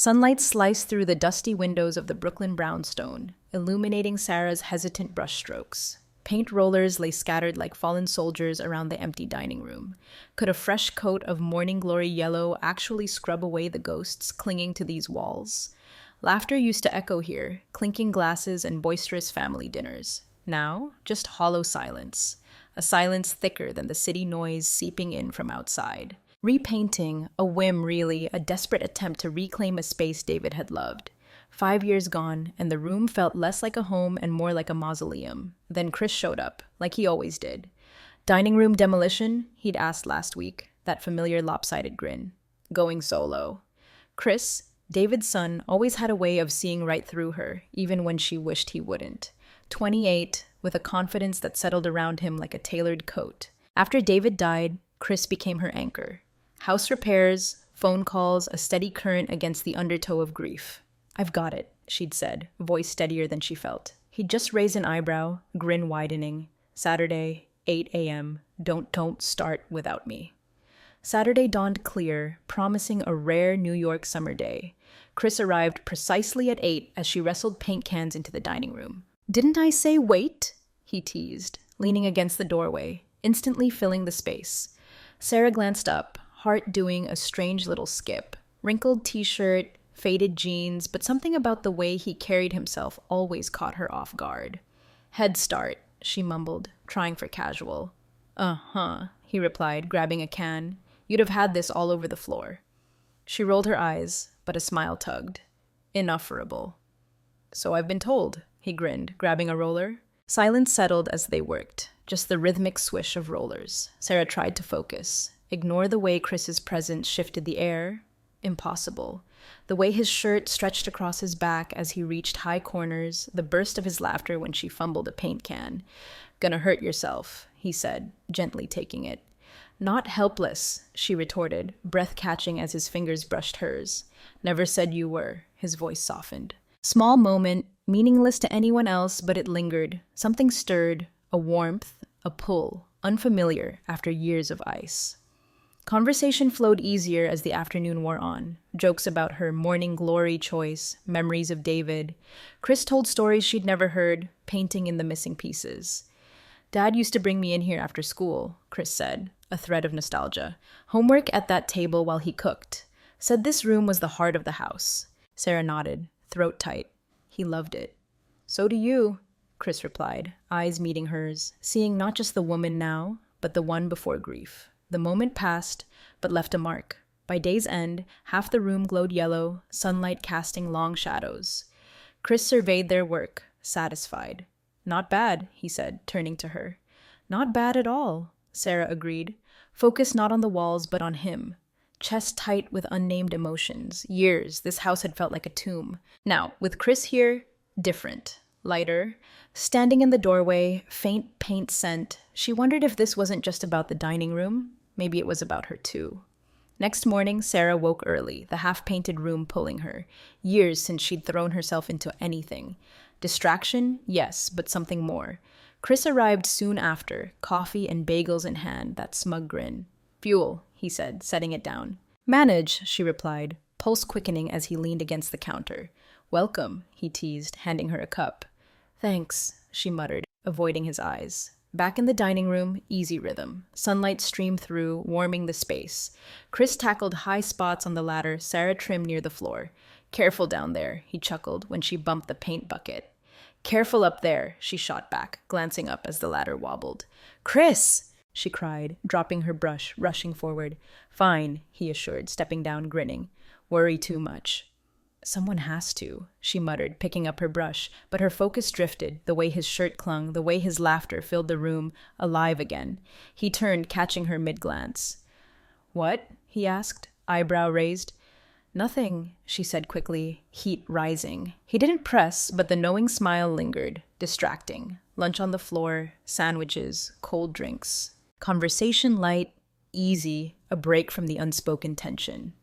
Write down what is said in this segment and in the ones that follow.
Sunlight sliced through the dusty windows of the Brooklyn brownstone, illuminating Sarah's hesitant brushstrokes. Paint rollers lay scattered like fallen soldiers around the empty dining room. Could a fresh coat of morning glory yellow actually scrub away the ghosts clinging to these walls? Laughter used to echo here, clinking glasses and boisterous family dinners. Now, just hollow silence. A silence thicker than the city noise seeping in from outside. Repainting, a whim really, a desperate attempt to reclaim a space David had loved. 5 years gone, and the room felt less like a home and more like a mausoleum. Then Chris showed up, like he always did. Dining room demolition? He'd asked last week, that familiar lopsided grin. Going solo. Chris, David's son, always had a way of seeing right through her, even when she wished he wouldn't. 28, with a confidence that settled around him like a tailored coat. After David died, Chris became her anchor. House repairs, phone calls, a steady current against the undertow of grief. "I've got it," she'd said, voice steadier than she felt. He'd just raised an eyebrow, grin widening. Saturday, 8 a.m. Don't start without me. Saturday dawned clear, promising a rare New York summer day. Chris arrived precisely at 8 as she wrestled paint cans into the dining room. "Didn't I say wait?" he teased, leaning against the doorway, instantly filling the space. Sarah glanced up, heart doing a strange little skip. Wrinkled t-shirt, faded jeans, but something about the way he carried himself always caught her off guard. "Head start," she mumbled, trying for casual. "Uh-huh," he replied, grabbing a can. "You'd have had this all over the floor." She rolled her eyes, but a smile tugged. Inofferable. "So I've been told," he grinned, grabbing a roller. Silence settled as they worked, just the rhythmic swish of rollers. Sarah tried to focus. Ignore the way Chris's presence shifted the air? Impossible. The way his shirt stretched across his back as he reached high corners, the burst of his laughter when she fumbled a paint can. "Gonna hurt yourself," he said, gently taking it. "Not helpless," she retorted, breath catching as his fingers brushed hers. "Never said you were," his voice softened. Small moment, meaningless to anyone else, but it lingered. Something stirred, a warmth, a pull, unfamiliar after years of ice. Conversation flowed easier as the afternoon wore on. Jokes about her morning glory choice, memories of David. Chris told stories she'd never heard, painting in the missing pieces. "Dad used to bring me in here after school," Chris said, a thread of nostalgia. "Homework at that table while he cooked. Said this room was the heart of the house." Sarah nodded, throat tight. He loved it. "So do you," Chris replied, eyes meeting hers, seeing not just the woman now, but the one before grief. The moment passed, but left a mark. By day's end, half the room glowed yellow, sunlight casting long shadows. Chris surveyed their work, satisfied. "Not bad," he said, turning to her. "Not bad at all," Sarah agreed. Focused not on the walls, but on him. Chest tight with unnamed emotions. Years, this house had felt like a tomb. Now, with Chris here, different. Lighter. Standing in the doorway, faint paint scent, she wondered if this wasn't just about the dining room. Maybe it was about her too. Next morning, Sarah woke early, the half-painted room pulling her. Years since she'd thrown herself into anything. Distraction? Yes, but something more. Chris arrived soon after, coffee and bagels in hand, that smug grin. "Fuel," he said, setting it down. "Manage," she replied, pulse quickening as he leaned against the counter. "Welcome," he teased, handing her a cup. "Thanks," she muttered, avoiding his eyes. Back in the dining room, easy rhythm. Sunlight streamed through, warming the space. Chris tackled high spots on the ladder Sarah trimmed near the floor. "Careful down there," he chuckled when she bumped the paint bucket. "Careful up there," she shot back, glancing up as the ladder wobbled. "Chris!" she cried, dropping her brush, rushing forward. "Fine," he assured, stepping down, grinning. "Worry too much." "Someone has to," she muttered, picking up her brush, but her focus drifted, the way his shirt clung, the way his laughter filled the room, alive again. He turned, catching her mid-glance. "What?" he asked, eyebrow raised. "Nothing," she said quickly, heat rising. He didn't press, but the knowing smile lingered, distracting. Lunch on the floor, sandwiches, cold drinks. Conversation light, easy, a break from the unspoken tension.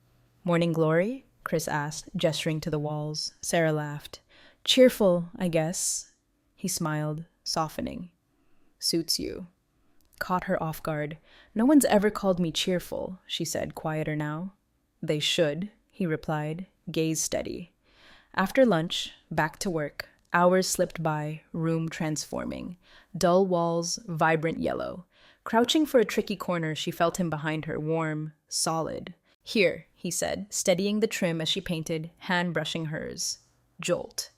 "Morning glory?" Chris asked, gesturing to the walls. Sarah laughed. "Cheerful, I guess." He smiled, softening. "Suits you." Caught her off guard. "No one's ever called me cheerful," she said, quieter now. "They should," he replied, gaze steady. After lunch, back to work. Hours slipped by, room transforming. Dull walls, vibrant yellow. Crouching for a tricky corner, she felt him behind her, warm, solid. Here, he said, steadying the trim as she painted, hand brushing hers. Jolt.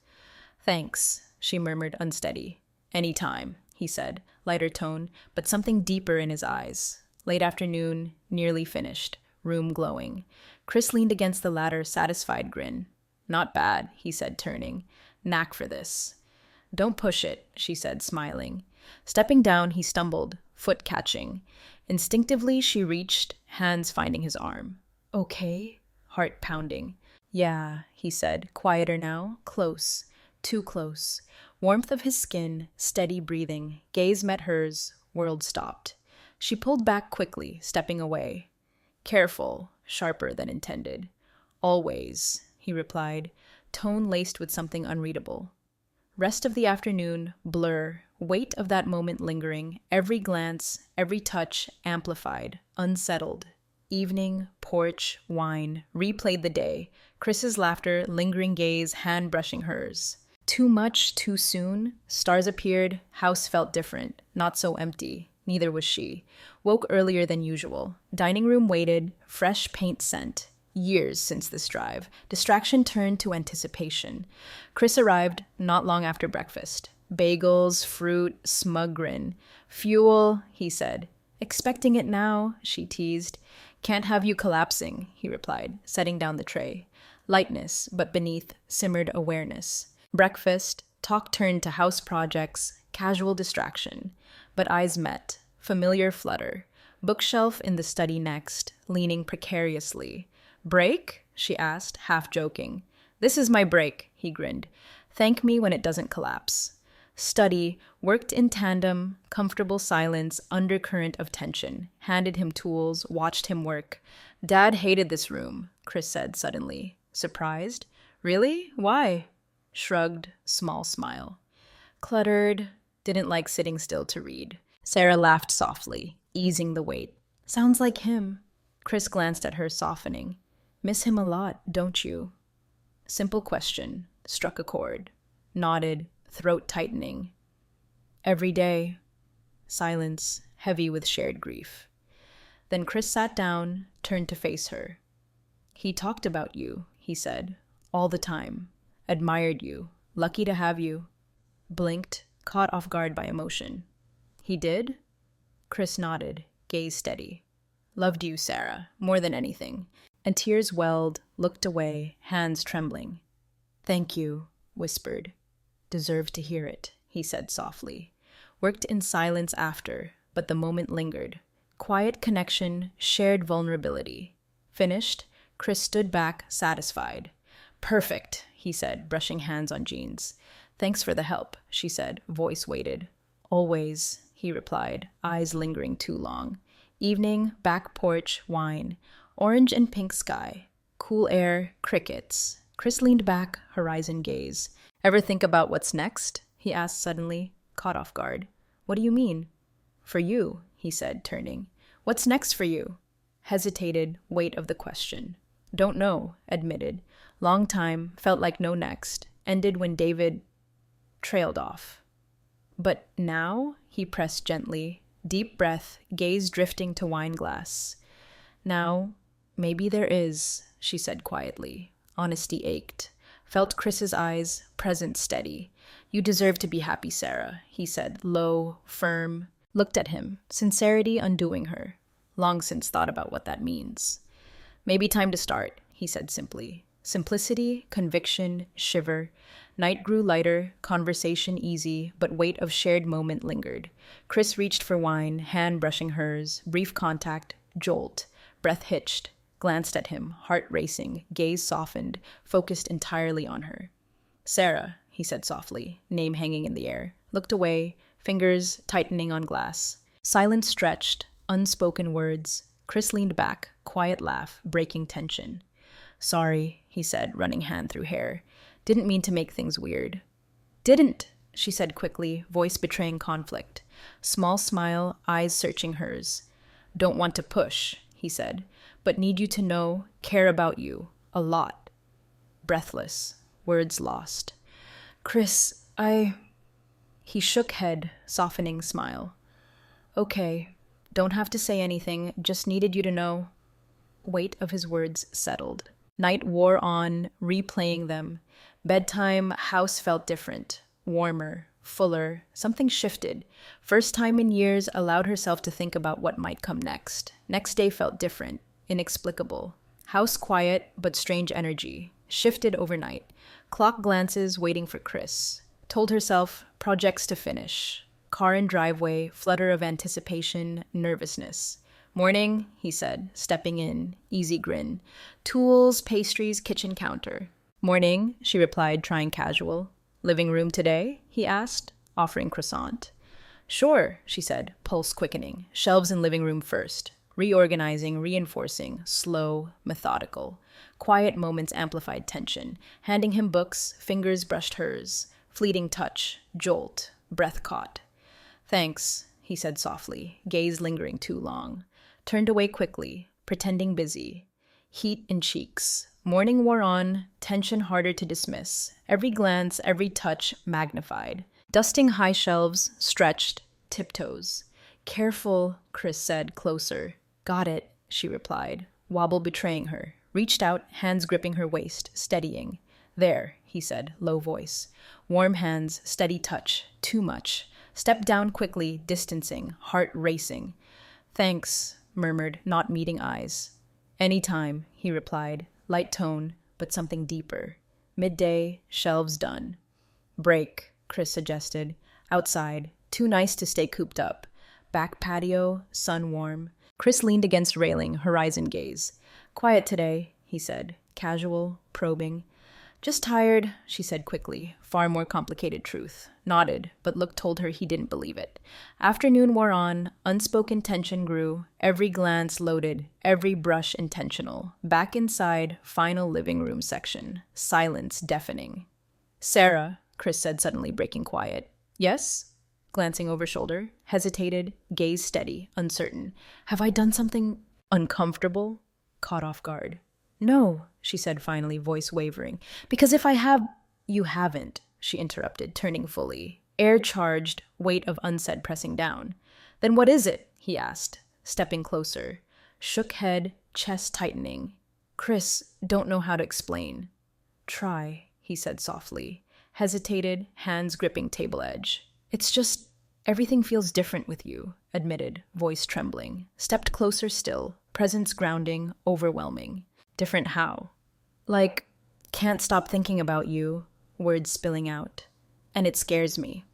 Thanks, she murmured, unsteady. Any time, he said, lighter tone, but something deeper in his eyes. Late afternoon, nearly finished, room glowing. Chris leaned against the ladder, satisfied grin. Not bad, he said, turning. Knack for this. Don't push it, she said, smiling. Stepping down, he stumbled, foot catching. Instinctively, she reached, hands finding his arm. Okay? Heart pounding. Yeah, he said, quieter now, close, too close. Warmth of his skin, steady breathing, gaze met hers, world stopped. She pulled back quickly, stepping away. Careful, sharper than intended. Always, he replied, tone laced with something unreadable. Rest of the afternoon, blur, weight of that moment lingering, every glance, every touch amplified, unsettled. Evening, porch, wine, replayed the day. Chris's laughter, lingering gaze, hand brushing hers. Too much, too soon. Stars appeared, house felt different, not so empty. Neither was she. Woke earlier than usual. Dining room waited, fresh paint scent. Years since this drive. Distraction turned to anticipation. Chris arrived not long after breakfast. Bagels, fruit, smug grin. Fuel, he said. Expecting it now, she teased. Can't have you collapsing, he replied, setting down the tray. Lightness, but beneath simmered awareness. Breakfast, talk turned to house projects, casual distraction. But eyes met, familiar flutter. Bookshelf in the study next, leaning precariously. Break? She asked, half joking. This is my break, he grinned. Thank me when it doesn't collapse. Study, worked in tandem, comfortable silence, undercurrent of tension. Handed him tools, watched him work. Dad hated this room, Chris said suddenly. Surprised? Really? Why? Shrugged, small smile. Cluttered, didn't like sitting still to read. Sarah laughed softly, easing the weight. Sounds like him. Chris glanced at her, softening. Miss him a lot, don't you? Simple question, struck a chord. Nodded, throat tightening. Every day. Silence, heavy with shared grief. Then Chris sat down, turned to face her. He talked about you, he said, all the time. Admired you, lucky to have you. Blinked, caught off guard by emotion. He did? Chris nodded, gaze steady. Loved you, Sarah, more than anything. And tears welled, looked away, hands trembling. Thank you, whispered. Deserve to hear it, he said softly. Worked in silence after, but the moment lingered. Quiet connection, shared vulnerability. Finished, Chris stood back, satisfied. Perfect, he said, brushing hands on jeans. Thanks for the help, she said, voice weighted. Always, he replied, eyes lingering too long. Evening, back porch, wine. Orange and pink sky. Cool air, crickets. Chris leaned back, horizon gaze. Ever think about what's next? He asked suddenly, caught off guard. What do you mean? For you, he said, turning. What's next for you? Hesitated, weight of the question. Don't know, admitted. Long time, felt like no next. Ended when David trailed off. But now, he pressed gently. Deep breath, gaze drifting to wine glass. Now, maybe there is, she said quietly. Honesty ached. Felt Chris's eyes, present steady. You deserve to be happy, Sarah, he said, low, firm. Looked at him, sincerity undoing her. Long since thought about what that means. Maybe time to start, he said simply. Simplicity, conviction, shiver. Night grew lighter, conversation easy, but weight of shared moment lingered. Chris reached for wine, hand brushing hers, brief contact, jolt, breath hitched, glanced at him, heart racing, gaze softened, focused entirely on her. Sarah, he said softly, name hanging in the air, looked away, fingers tightening on glass. Silence stretched, unspoken words. Chris leaned back, quiet laugh, breaking tension. Sorry, he said, running hand through hair. Didn't mean to make things weird. Didn't, she said quickly, voice betraying conflict. Small smile, eyes searching hers. Don't want to push, he said, but need you to know, care about you. A lot. Breathless, words lost. Chris, He shook head, softening smile. Okay, don't have to say anything, just needed you to know. Weight of his words settled. Night wore on, replaying them. Bedtime, house felt different, warmer, fuller, something shifted. First time in years, allowed herself to think about what might come next. Next day felt different, inexplicable. House quiet, but strange energy. Shifted overnight. Clock glances waiting for Chris. Told herself, projects to finish. Car in driveway, flutter of anticipation, nervousness. Morning, he said, stepping in, easy grin. Tools, pastries, kitchen counter. Morning, she replied, trying casual. Living room today? He asked, offering croissant. Sure, she said, pulse quickening. Shelves in living room first. Reorganizing, reinforcing, slow, methodical. Quiet moments amplified tension. Handing him books, fingers brushed hers. Fleeting touch, jolt, breath caught. Thanks, he said softly, gaze lingering too long. Turned away quickly, pretending busy. Heat in cheeks. Morning wore on, tension harder to dismiss. Every glance, every touch magnified. Dusting high shelves, stretched, tiptoes. Careful, Chris said, closer. Got it, she replied, wobble betraying her. Reached out, hands gripping her waist, steadying. There, he said, low voice. Warm hands, steady touch, too much. Stepped down quickly, distancing, heart racing. Thanks, murmured, not meeting eyes. Anytime, he replied, light tone, but something deeper. Midday, shelves done. Break, Chris suggested. Outside, too nice to stay cooped up. Back patio, sun warm. Chris leaned against railing, horizon gaze. Quiet today, he said, casual, probing. Just tired, she said quickly, far more complicated truth. Nodded, but look told her he didn't believe it. Afternoon wore on, unspoken tension grew, every glance loaded, every brush intentional. Back inside, final living room section. Silence deafening. Sarah, Chris said suddenly, breaking quiet. Yes? Glancing over shoulder, hesitated, gaze steady, uncertain. Have I done something uncomfortable? Caught off guard. No, she said finally, voice wavering. Because if I have... You haven't, she interrupted, turning fully. Air charged, weight of unsaid pressing down. Then what is it? He asked, stepping closer. Shook head, chest tightening. Chris, don't know how to explain. Try, he said softly. Hesitated, hands gripping table edge. It's just... Everything feels different with you, admitted, voice trembling. Stepped closer still, presence grounding, overwhelming. Different how? Like, can't stop thinking about you, words spilling out. And it scares me.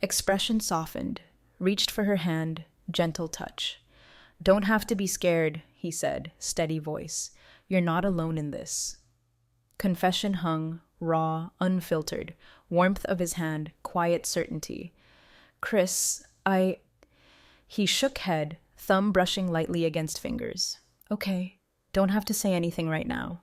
Expression softened, reached for her hand, gentle touch. Don't have to be scared, he said, steady voice. You're not alone in this. Confession hung, raw, unfiltered, warmth of his hand, quiet certainty. Chris, He shook head, thumb brushing lightly against fingers. Okay. Don't have to say anything right now.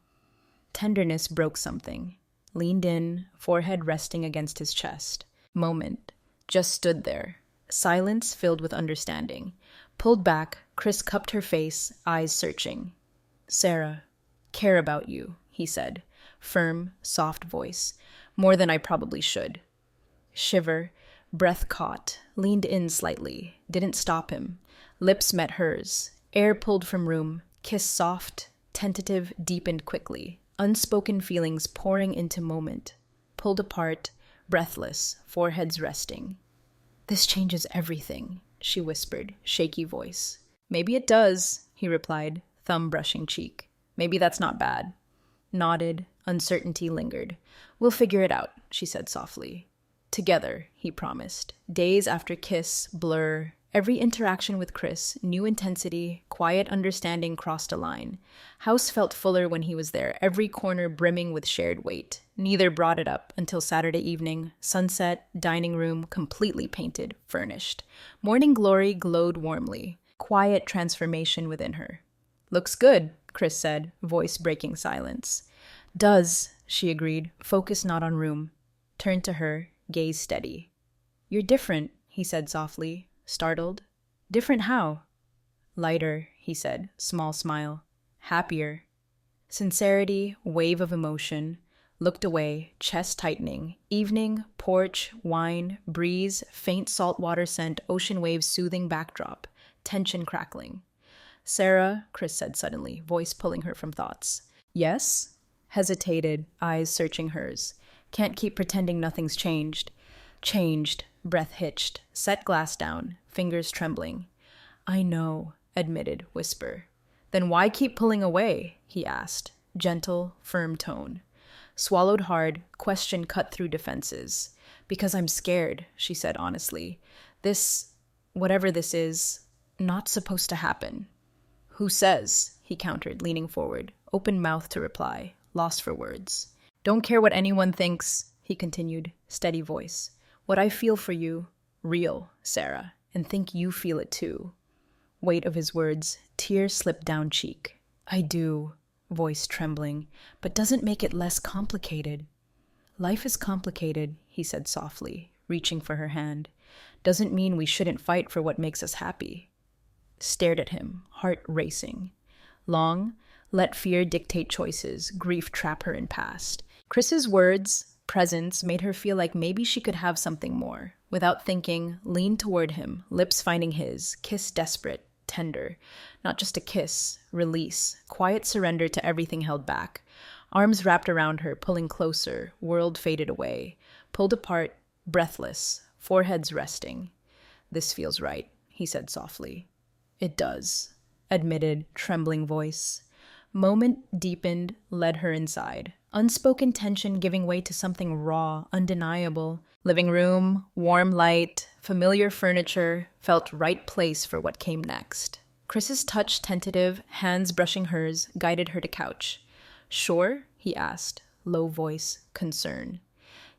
Tenderness broke something. Leaned in, forehead resting against his chest. Moment. Just stood there. Silence filled with understanding. Pulled back, Chris cupped her face, eyes searching. Sarah, care about you, he said. Firm, soft voice. More than I probably should. Shiver. Breath caught. Leaned in slightly. Didn't stop him. Lips met hers. Air pulled from room. Kiss soft, tentative, deepened quickly. Unspoken feelings pouring into moment. Pulled apart, breathless, foreheads resting. This changes everything, she whispered, shaky voice. Maybe it does, he replied, thumb brushing cheek. Maybe that's not bad. Nodded, uncertainty lingered. We'll figure it out, she said softly. Together, he promised. Days after kiss, blur. Every interaction with Chris, new intensity, quiet understanding crossed a line. House felt fuller when he was there, every corner brimming with shared weight. Neither brought it up until Saturday evening, sunset, dining room, completely painted, furnished. Morning glory glowed warmly, quiet transformation within her. Looks good, Chris said, voice breaking silence. Does, she agreed, focus not on room. Turned to her, gaze steady. You're different, he said softly. Startled. Different how? Lighter, he said, small smile. Happier. Sincerity, wave of emotion. Looked away, chest tightening. Evening, porch, wine, breeze, faint saltwater scent, ocean waves soothing backdrop. Tension crackling. Sarah, Chris said suddenly, voice pulling her from thoughts. Yes? Hesitated, eyes searching hers. Can't keep pretending nothing's changed. Changed, breath hitched, set glass down, fingers trembling. I know, admitted, whisper. Then why keep pulling away? He asked, gentle, firm tone. Swallowed hard, question cut through defenses. Because I'm scared, she said honestly. This, whatever this is, not supposed to happen. Who says? He countered, leaning forward, open mouth to reply, lost for words. Don't care what anyone thinks, he continued, steady voice. What I feel for you, real, Sarah, and think you feel it too. Weight of his words, tear slipped down cheek. I do, voice trembling, but doesn't make it less complicated. Life is complicated, he said softly, reaching for her hand. Doesn't mean we shouldn't fight for what makes us happy. Stared at him, heart racing. Long, let fear dictate choices, grief trap her in past. Chris's words, presence, made her feel like maybe she could have something more. Without thinking, leaned toward him, lips finding his, kiss desperate, tender. Not just a kiss, release, quiet surrender to everything held back. Arms wrapped around her, pulling closer, world faded away. Pulled apart, breathless, foreheads resting. This feels right, he said softly. It does, admitted, trembling voice. Moment deepened, led her inside. Unspoken tension giving way to something raw, undeniable. Living room, warm light, familiar furniture, felt right place for what came next. Chris's touch, tentative, hands brushing hers, guided her to couch. Sure? He asked, low voice, concern.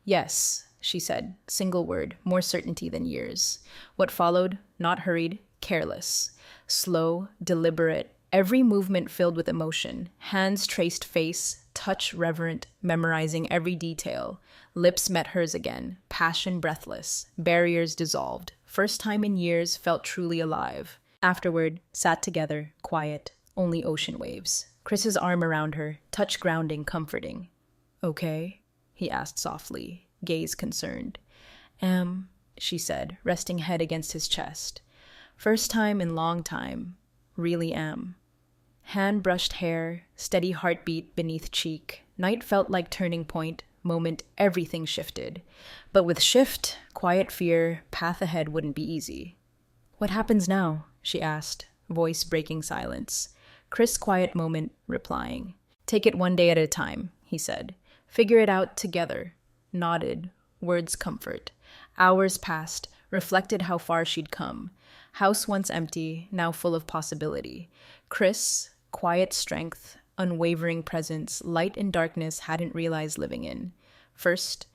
Yes, she said, single word, more certainty than years. What followed, not hurried, careless. Slow, deliberate, every movement filled with emotion. Hands traced face, touch reverent, memorizing every detail. Lips met hers again, passion breathless, barriers dissolved. First time in years felt truly alive. Afterward, sat together, quiet, only ocean waves. Chris's arm around her, touch grounding, comforting. Okay? He asked softly, gaze concerned. She said, resting head against his chest. First time in long time. Really am. Hand brushed hair, steady heartbeat beneath cheek. Night felt like turning point, moment everything shifted. But with shift, quiet fear, path ahead wouldn't be easy. What happens now? She asked, voice breaking silence. Chris quiet moment, replying. Take it one day at a time, he said. Figure it out together. Nodded, words comfort. Hours passed, reflected how far she'd come. House once empty, now full of possibility. Chris, quiet strength, unwavering presence, light in darkness hadn't realized living in. First,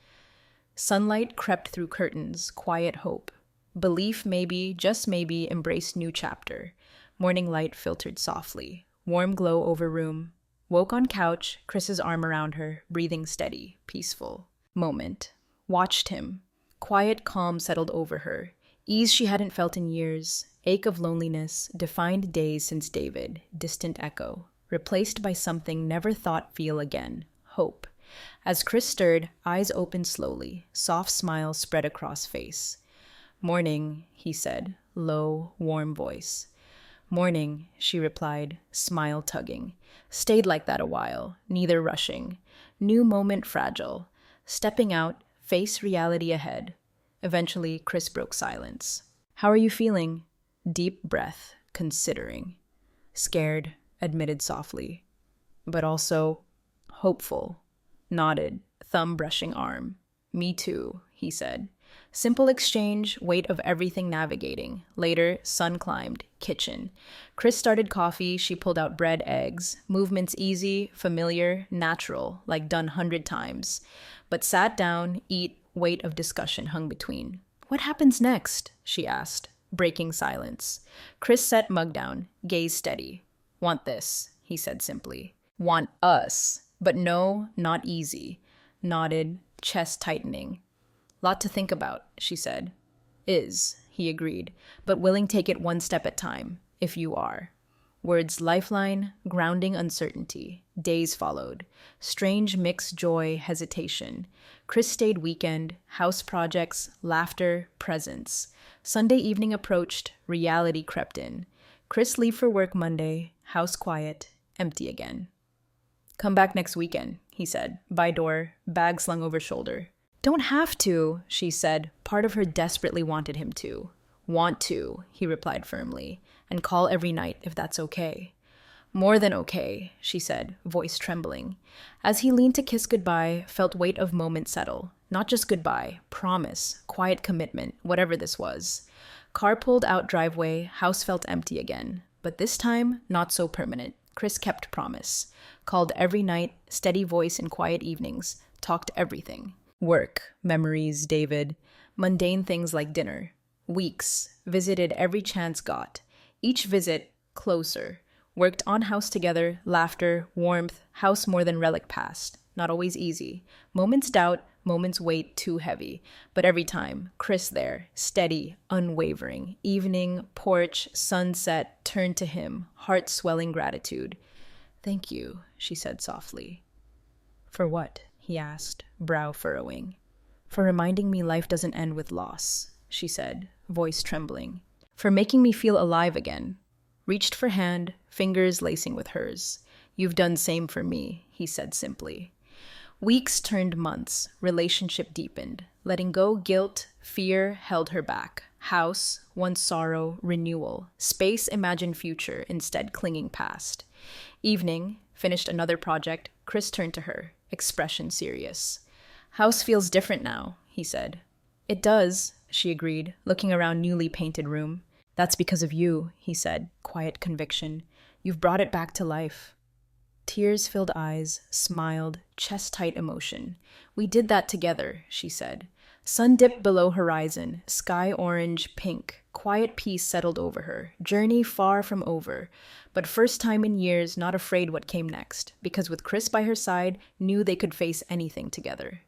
sunlight crept through curtains, quiet hope. Belief maybe, just maybe, embraced new chapter. Morning light filtered softly. Warm glow over room. Woke on couch, Chris's arm around her, breathing steady, peaceful. Moment. Watched him. Quiet calm settled over her. Ease she hadn't felt in years. Ache of loneliness, defined days since David, distant echo. Replaced by something never thought feel again. Hope. As Chris stirred, eyes opened slowly. Soft smile spread across face. Morning, he said, low, warm voice. Morning, she replied, smile tugging. Stayed like that a while, neither rushing. New moment fragile. Stepping out, face reality ahead. Eventually, Chris broke silence. How are you feeling? Deep breath, considering. Scared, admitted softly. But also hopeful. Nodded, thumb brushing arm. Me too, he said. Simple exchange, weight of everything navigating. Later, sun climbed, kitchen. Chris started coffee, she pulled out bread, eggs. Movements easy, familiar, natural, like done 100 times. But sat down, eat, weight of discussion hung between. What happens next? She asked, breaking silence. Chris set mug down, gaze steady. Want this, he said simply. Want us. But no, not easy. Nodded, chest tightening. Lot to think about, she said. Is, he agreed, but willing take it one step at time, if you are. Words lifeline, grounding uncertainty. Days followed. Strange mixed joy, hesitation. Chris stayed weekend, house projects, laughter, presence. Sunday evening approached, reality crept in. Chris leave for work Monday, house quiet, empty again. Come back next weekend, he said, by door, bag slung over shoulder. Don't have to, she said. Part of her desperately wanted him to. Want to, he replied firmly, and call every night if that's okay. More than okay, she said, voice trembling. As he leaned to kiss goodbye, felt weight of moment settle. Not just goodbye, promise, quiet commitment, whatever this was. Car pulled out driveway, house felt empty again. But this time, not so permanent. Chris kept promise. Called every night, steady voice in quiet evenings. Talked everything. Work, memories, David. Mundane things like dinner. Weeks. Visited every chance got. Each visit, closer. Worked on house together, laughter, warmth, house more than relic past. Not always easy. Moments doubt, moments weight too heavy. But every time, Chris there, steady, unwavering. Evening, porch, sunset, turned to him, heart swelling gratitude. Thank you, she said softly. For what? He asked, brow furrowing. For reminding me life doesn't end with loss, she said, voice trembling. For making me feel alive again. Reached for hand, fingers lacing with hers. You've done same for me, he said simply. Weeks turned months, relationship deepened. Letting go guilt, fear held her back. House, once sorrow, renewal. Space, imagined future, instead clinging past. Evening, finished another project, Chris turned to her, expression serious. House feels different now, he said. It does, she agreed, looking around newly painted room. That's because of you, he said, quiet conviction. You've brought it back to life. Tears-filled eyes, smiled, chest-tight emotion. We did that together, she said. Sun dipped below horizon, sky orange, pink. Quiet peace settled over her, journey far from over. But first time in years, not afraid what came next, because with Chris by her side, knew they could face anything together.